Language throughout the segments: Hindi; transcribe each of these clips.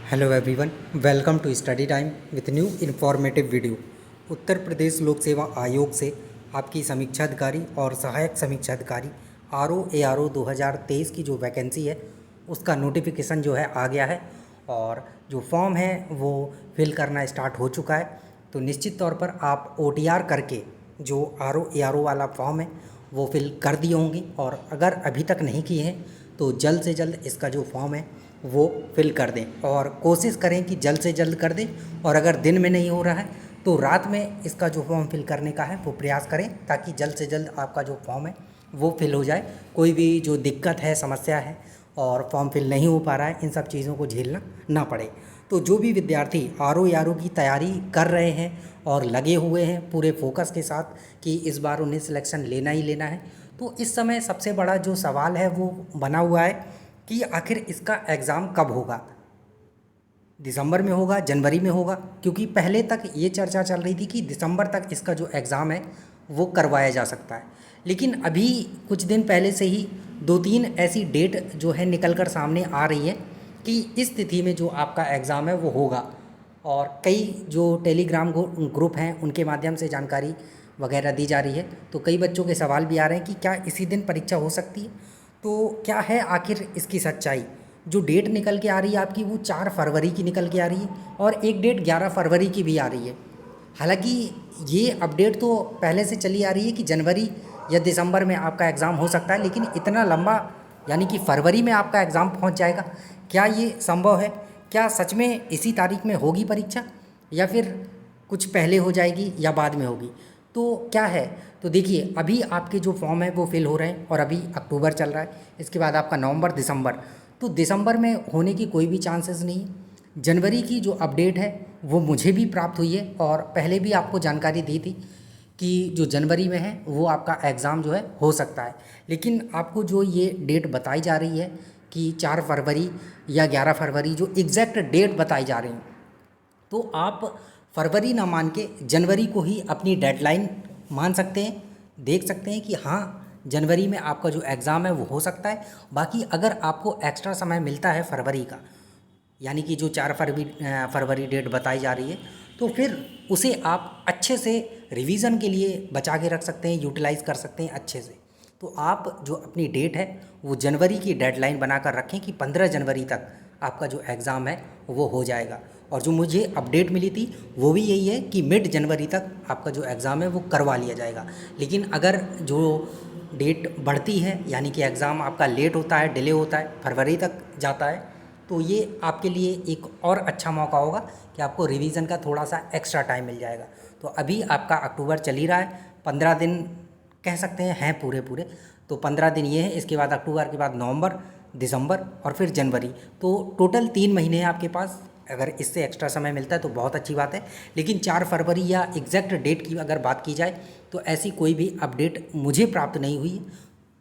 Hello everyone, welcome to study time with new informative video. Uttar Pradesh Lok Seva आयोग से आपकी समीक्षा अधिकारी और सहायक समीक्षा अधिकारी RO ARO 2023 की जो वैकेंसी है उसका नोटिफिकेशन जो है आ गया है और जो फॉर्म है वो फिल करना स्टार्ट हो चुका है। तो निश्चित तौर पर आप OTR करके जो RO ARO वाला फॉर्म है वो फिल कर दिए होंगे और अगर अभी तक नहीं किए हैं तो जल्द से जल्द इसका जो फॉर्म है वो फिल कर दें और कोशिश करें कि जल्द से जल्द कर दें। और अगर दिन में नहीं हो रहा है तो रात में इसका जो फॉर्म फिल करने का है वो प्रयास करें ताकि जल्द से जल्द आपका जो फॉर्म है वो फिल हो जाए। कोई भी जो दिक्कत है, समस्या है और फॉर्म फिल नहीं हो पा रहा है, इन सब चीज़ों को झेलना ना पड़े। तो जो भी विद्यार्थी RO ARO की तैयारी कर रहे हैं और लगे हुए हैं पूरे फोकस के साथ कि इस बार उन्हें सिलेक्शन लेना ही लेना है, तो इस समय सबसे बड़ा जो सवाल है वो बना हुआ है कि आखिर इसका एग्ज़ाम कब होगा। दिसंबर में होगा, जनवरी में होगा? क्योंकि पहले तक ये चर्चा चल रही थी कि दिसंबर तक इसका जो एग्ज़ाम है वो करवाया जा सकता है, लेकिन अभी कुछ दिन पहले से ही 2-3 ऐसी डेट जो है निकल कर सामने आ रही है कि इस तिथि में जो आपका एग्ज़ाम है वो होगा। और कई जो टेलीग्राम ग्रुप हैं उनके माध्यम से जानकारी वगैरह दी जा रही है। तो कई बच्चों के सवाल भी आ रहे हैं कि क्या इसी दिन परीक्षा हो सकती है। तो क्या है आखिर इसकी सच्चाई? जो डेट निकल के आ रही है आपकी वो 4 फरवरी की निकल के आ रही है और एक डेट 11 फरवरी की भी आ रही है। हालांकि ये अपडेट तो पहले से चली आ रही है कि जनवरी या दिसंबर में आपका एग्ज़ाम हो सकता है, लेकिन इतना लंबा यानी कि फरवरी में आपका एग्ज़ाम पहुंच जाएगा, क्या ये संभव है? क्या सच में इसी तारीख में होगी परीक्षा या फिर कुछ पहले हो जाएगी या बाद में होगी? तो क्या है, तो देखिए अभी आपके जो फॉर्म है वो फिल हो रहे हैं और अभी अक्टूबर चल रहा है, इसके बाद आपका नवंबर, दिसंबर, तो दिसंबर में होने की कोई भी चांसेस नहीं है। जनवरी की जो अपडेट है वो मुझे भी प्राप्त हुई है और पहले भी आपको जानकारी दी थी कि जो जनवरी में है वो आपका एग्ज़ाम जो है हो सकता है। लेकिन आपको जो ये डेट बताई जा रही है कि 4 फरवरी या 11 फरवरी, जो एग्जैक्ट डेट बताई जा रही हैं, तो आप फरवरी ना मान के जनवरी को ही अपनी डेडलाइन मान सकते हैं, देख सकते हैं कि हाँ जनवरी में आपका जो एग्ज़ाम है वो हो सकता है। बाकी अगर आपको एक्स्ट्रा समय मिलता है फरवरी का, यानी कि जो 4 फरवरी डेट बताई जा रही है, तो फिर उसे आप अच्छे से रिवीजन के लिए बचा के रख सकते हैं, यूटिलाइज़ कर सकते हैं अच्छे से। तो आप जो अपनी डेट है वो जनवरी की डेडलाइन बनाकर रखें कि 15 जनवरी तक आपका जो एग्ज़ाम है वो हो जाएगा। और जो मुझे अपडेट मिली थी वो भी यही है कि मिड जनवरी तक आपका जो एग्ज़ाम है वो करवा लिया जाएगा। लेकिन अगर जो डेट बढ़ती है यानी कि एग्ज़ाम आपका लेट होता है, डिले होता है, फरवरी तक जाता है, तो ये आपके लिए एक और अच्छा मौका होगा कि आपको रिवीजन का थोड़ा सा एक्स्ट्रा टाइम मिल जाएगा। तो अभी आपका अक्टूबर चल ही रहा है, 15 दिन कह सकते हैं पूरे पूरे, तो 15 दिन ये है। इसके बाद अक्टूबर के बाद नवंबर, दिसंबर और फिर जनवरी, तो टोटल 3 महीने हैं आपके पास। अगर इससे एक्स्ट्रा समय मिलता है तो बहुत अच्छी बात है। लेकिन 4 फरवरी या एग्जैक्ट डेट की अगर बात की जाए तो ऐसी कोई भी अपडेट मुझे प्राप्त नहीं हुई है,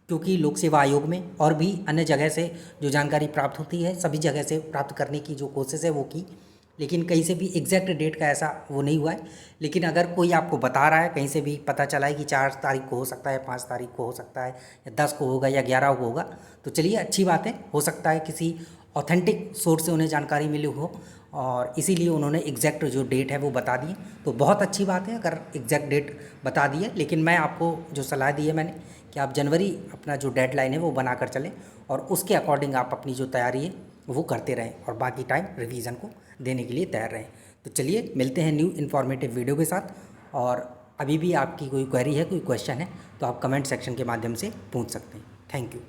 क्योंकि लोक सेवा आयोग में और भी अन्य जगह से जो जानकारी प्राप्त होती है सभी जगह से प्राप्त करने की जो कोशिश है वो की, लेकिन कहीं से भी एग्जैक्ट डेट का ऐसा वो नहीं हुआ है। लेकिन अगर कोई आपको बता रहा है, कहीं से भी पता चला है कि 4 तारीख को हो सकता है, 5 तारीख को हो सकता है, या 10 को होगा या 11 को होगा, तो चलिए अच्छी बात है। हो सकता है किसी ऑथेंटिक सोर्स से उन्हें जानकारी मिली हो और इसीलिए उन्होंने एग्जैक्ट जो डेट है वो बता दी, तो बहुत अच्छी बात है अगर एग्जैक्ट डेट बता दी है। लेकिन मैं आपको जो सलाह दी है मैंने कि आप जनवरी अपना जो डेडलाइन है वो बना कर चलें और उसके अकॉर्डिंग आप अपनी जो तैयारी है वो करते रहें और बाकी टाइम रिवीजन को देने के लिए तैयार रहें। तो चलिए मिलते हैं न्यू इन्फॉर्मेटिव वीडियो के साथ। और अभी भी आपकी कोई क्वेरी है, कोई क्वेश्चन है, तो आप कमेंट सेक्शन के माध्यम से पूछ सकते हैं। Thank you.